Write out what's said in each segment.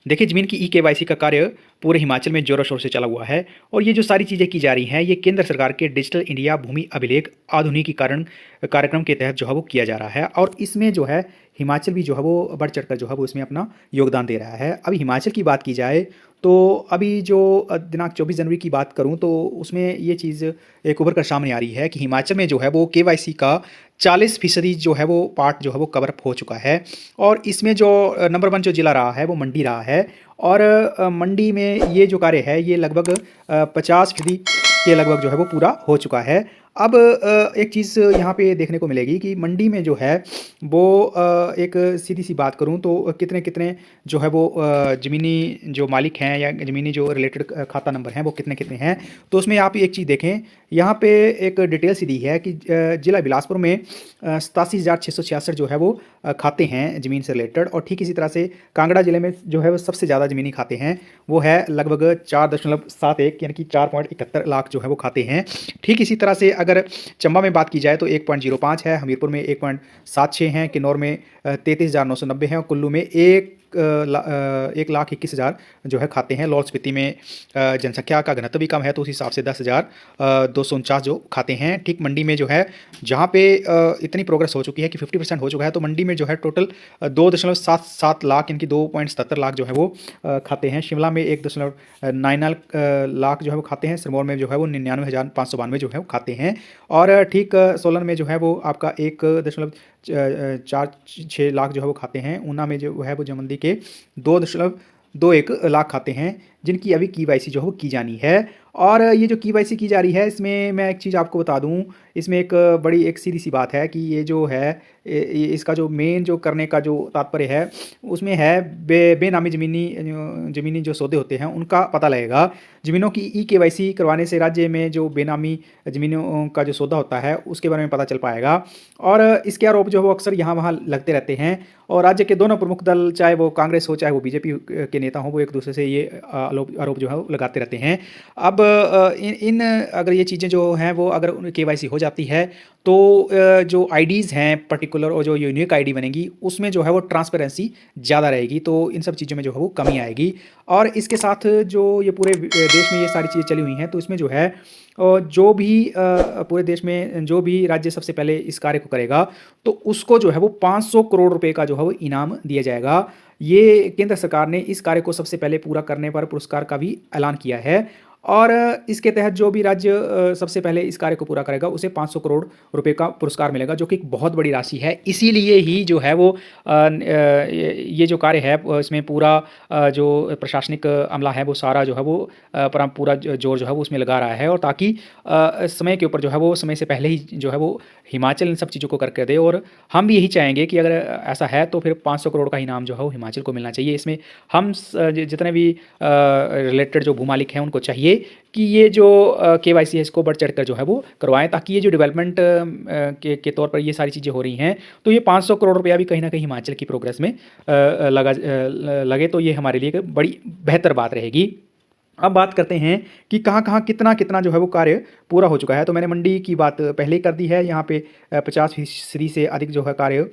देखिए, ज़मीन की ई-केवाईसी का कार्य पूरे हिमाचल में ज़ोरों-शोर से चला हुआ है और ये जो सारी चीज़ें की जा रही हैं, ये केंद्र सरकार के डिजिटल इंडिया भूमि अभिलेख आधुनिकीकरण कार्यक्रम के तहत जो है वो किया जा रहा है और इसमें जो है हिमाचल भी जो है वो बढ़-चढ़ कर जो है वो इसमें अपना योगदान दे रहा है। अभी हिमाचल की बात की जाए तो अभी जो दिनांक 24 जनवरी की बात करूँ तो उसमें ये चीज़ एक उभर कर सामने आ रही है कि हिमाचल में जो है वो केवाईसी का 40% जो है वो पार्ट जो है वो कवर अप हो चुका है और इसमें जो नंबर 1 जो ज़िला रहा है वो मंडी रहा है और मंडी में ये जो कार्य है ये लगभग 50% के लगभग जो है वो पूरा हो चुका है। अब एक चीज़ यहाँ पे देखने को मिलेगी कि मंडी में जो है वो एक सीधी-सी बात करूँ तो कितने-कितने जो है वो ज़मीनी जो मालिक हैं या ज़मीनी जो रिलेटेड खाता नंबर हैं वो कितने-कितने हैं। तो उसमें आप एक चीज़ देखें, यहाँ पे एक डिटेल सी दी है कि ज़िला बिलासपुर में 87,666 जो है वो खाते हैं ज़मीन से रिलेटेड और ठीक इसी तरह से कांगड़ा ज़िले में जो है वो सबसे ज़्यादा ज़मीनी खाते हैं, वो है लगभग 4.71 यानी कि 4.71 लाख जो है वो खाते हैं। ठीक इसी तरह से अगर चंबा में बात की जाए तो 1.05 है, हमीरपुर में 1.76 हैं, किन्नौर में 33,990 हैं और कुल्लू में 1,21,000 जो है खाते हैं। लाहौल स्पीति में जनसंख्या का घनत्व भी कम है तो उस हिसाब से 10,249 जो खाते हैं। ठीक मंडी में जो है जहाँ पे इतनी प्रोग्रेस हो चुकी है कि 50% हो चुका है तो मंडी में जो है टोटल 2.77 लाख यानी कि 2.77 लाख जो है वो खाते हैं। शिमला में 1.99 लाख जो है वो खाते हैं। सिरमौर में जो है वो 99,592 जो है वो खाते हैं और ठीक सोलन में जो है वो आपका 1.46 लाख जो है वो खाते हैं। ऊना में जो है वो जमंदी के 2.21 लाख खाते हैं जिनकी अभी केवाईसी जो है वो की जानी है। और ये जो केवाईसी की जा रही है इसमें मैं एक चीज़ आपको बता दूं, इसमें एक बड़ी एक सीधी सी बात है कि ये जो है इसका जो मेन जो करने का जो तात्पर्य है उसमें है बेनामी ज़मीनी जो सौदे होते हैं उनका पता लगेगा। ज़मीनों की ई-केवाईसी करवाने से राज्य में जो बेनामी ज़मीनों का जो सौदा होता है उसके बारे में पता चल पाएगा और इसके आरोप जो है वो अक्सर यहाँ वहाँ लगते रहते हैं और राज्य के दोनों प्रमुख दल चाहे वो कांग्रेस हो चाहे वो बीजेपी के नेता हो वो एक दूसरे से ये आरोप जो है वो लगाते रहते हैं। अब इन अगर ये चीज़ें जो हैं वो अगर केवाईसी हो जाती है तो जो आईडीज़ हैं पर्टिकुलर और जो यूनिक आईडी बनेगी उसमें जो है वो ट्रांसपेरेंसी ज़्यादा रहेगी तो इन सब चीज़ों में जो है वो कमी आएगी। और इसके साथ जो ये पूरे देश में ये सारी चीज़ें चली हुई हैं तो इसमें जो है जो भी पूरे देश में जो भी राज्य सबसे पहले इस कार्य को करेगा तो उसको जो है वो 500 करोड़ रुपए का जो है वो इनाम दिया जाएगा। ये केंद्र सरकार ने इस कार्य को सबसे पहले पूरा करने पर पुरस्कार का भी ऐलान किया है और इसके तहत जो भी राज्य सबसे पहले इस कार्य को पूरा करेगा उसे 500 करोड़ रुपए का पुरस्कार मिलेगा जो कि एक बहुत बड़ी राशि है। इसीलिए ही जो है वो ये जो कार्य है इसमें पूरा जो प्रशासनिक अमला है वो सारा जो है वो पूरा जोर जो है वो उसमें लगा रहा है और ताकि समय के ऊपर जो है वो समय से पहले ही जो है वो हिमाचल इन सब चीज़ों को करके दे और हम भी यही चाहेंगे कि अगर ऐसा है तो फिर 500 करोड़ का इनाम जो है वो हिमाचल को मिलना चाहिए। इसमें हम जितने भी रिलेटेड जो भूमालिक हैं उनको चाहिए कि ये जो केवाईसी है इसको बढ़ चढ़कर जो है वो करवाएं ताकि ये जो डेवलपमेंट के तौर पर ये सारी चीज़ें हो रही हैं तो ये 500 करोड़ रुपया भी कहीं ना कहीं हिमाचल की प्रोग्रेस में लगे तो ये हमारे लिए एक बड़ी बेहतर बात रहेगी। अब बात करते हैं कि कहाँ-कहाँ कितना-कितना जो है वो कार्य पूरा हो चुका है। तो मैंने मंडी की बात पहले ही कर दी है, यहाँ पे 50% से अधिक जो है कार्य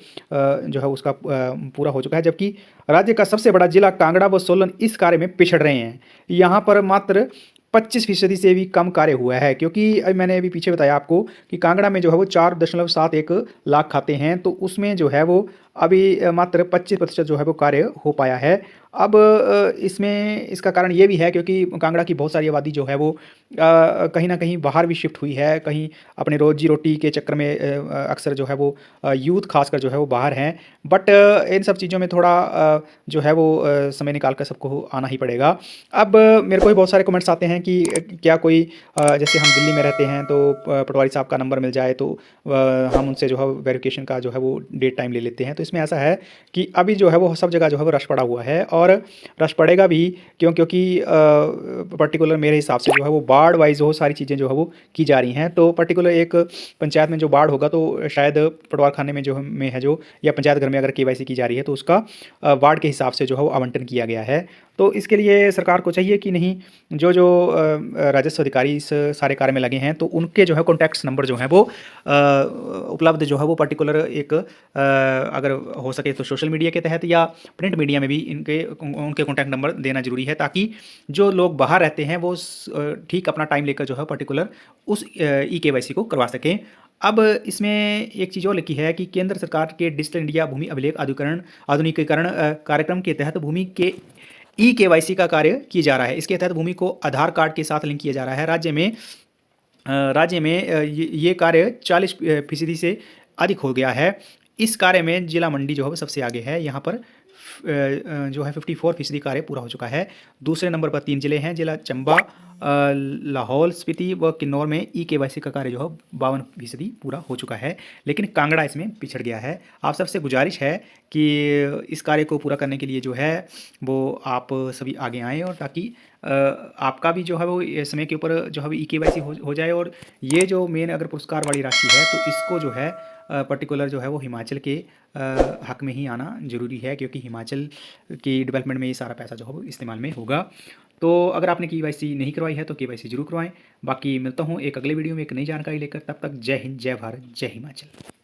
जो है उसका पूरा हो चुका है जबकि राज्य का सबसे बड़ा जिला कांगड़ा व सोलन इस कार्य में पिछड़ रहे हैं। यहाँ पर मात्र 25% से भी कम कार्य हुआ है क्योंकि मैंने अभी पीछे बताया आपको कि कांगड़ा में जो है वो 4.71 लाख खाते हैं तो उसमें जो है वो अभी मात्र 25% जो है वो कार्य हो पाया है। अब इसमें इसका कारण ये भी है क्योंकि कांगड़ा की बहुत सारी आबादी जो है वो कहीं न कहीं बाहर भी शिफ्ट हुई है, कहीं अपने रोज़ी-रोटी के चक्कर में अक्सर जो है वो यूथ ख़ासकर जो है वो बाहर हैं। बट इन सब चीज़ों में थोड़ा जो है वो समय निकाल कर सबको आना ही पड़ेगा। अब मेरे को भी बहुत सारे कमेंट्स आते हैं कि क्या कोई जैसे हम दिल्ली में रहते हैं तो पटवारी साहब का नंबर मिल जाए तो हम उनसे जो है वेरिफिकेशन का जो है वो डेट टाइम ले लेते हैं। तो इसमें ऐसा है कि अभी जो है वो सब जगह जो है वो रश पड़ा हुआ है और रश पड़ेगा भी क्योंकि पर्टिकुलर मेरे हिसाब से जो है वो वार्ड वाइज वो सारी चीज़ें जो है वो की जा रही हैं। तो पर्टिकुलर एक पंचायत में जो वार्ड होगा तो शायद पटवार खाने में जो है जो या पंचायत घर में अगर केवाईसी की जा रही है तो उसका वार्ड के हिसाब से जो है वो आवंटन किया गया है। तो इसके लिए सरकार को चाहिए कि नहीं, जो जो राजस्व अधिकारी इस सारे कार्य में लगे हैं, तो उनके जो है कॉन्टैक्ट्स नंबर जो है वो उपलब्ध जो है वो पर्टिकुलर एक अगर हो सके तो सोशल मीडिया के तहत या प्रिंट मीडिया में भी उनके कॉन्टैक्ट नंबर देना जरूरी है, ताकि जो लोग बाहर रहते हैं वो ठीक अपना टाइम लेकर जो है पर्टिकुलर उस ई-केवाईसी को करवा सकें। अब इसमें एक चीज़ और लिखी है कि केंद्र सरकार के डिजिटल इंडिया भूमि अभिलेख आधुनिकीकरण कार्यक्रम के तहत भूमि के ई-केवाईसी का कार्य किया जा रहा है। इसके तहत भूमि को आधार कार्ड के साथ लिंक किया जा रहा है। राज्य में ये कार्य 40% से अधिक हो गया है। इस कार्य में जिला मंडी जो है वो सबसे आगे है। यहाँ पर जो है 54% कार्य पूरा हो चुका है। दूसरे नंबर पर 3 जिले हैं, जिला चंबा, लाहौल स्पीति व किन्नौर में ई-केवाईसी का कार्य जो है 52% पूरा हो चुका है, लेकिन कांगड़ा इसमें पिछड़ गया है। आप सबसे गुजारिश है कि इस कार्य को पूरा करने के लिए जो है वो आप सभी आगे आएँ, और ताकि आपका भी जो है वो समय के ऊपर जो है ई-केवाईसी हो जाए। और ये जो मेन अगर पुरस्कार वाली राशि है, तो इसको जो है पर्टिकुलर जो है वो हिमाचल के हक में ही आना ज़रूरी है, क्योंकि हिमाचल की डेवलपमेंट में ये सारा पैसा जो है वो इस्तेमाल में होगा। तो अगर आपने केवाईसी नहीं करवाई है तो केवाईसी जरूर करवाएं। बाकी मिलता हूँ एक अगले वीडियो में एक नई जानकारी लेकर, तब तक जय हिंद, जय भारत, जय हिमाचल।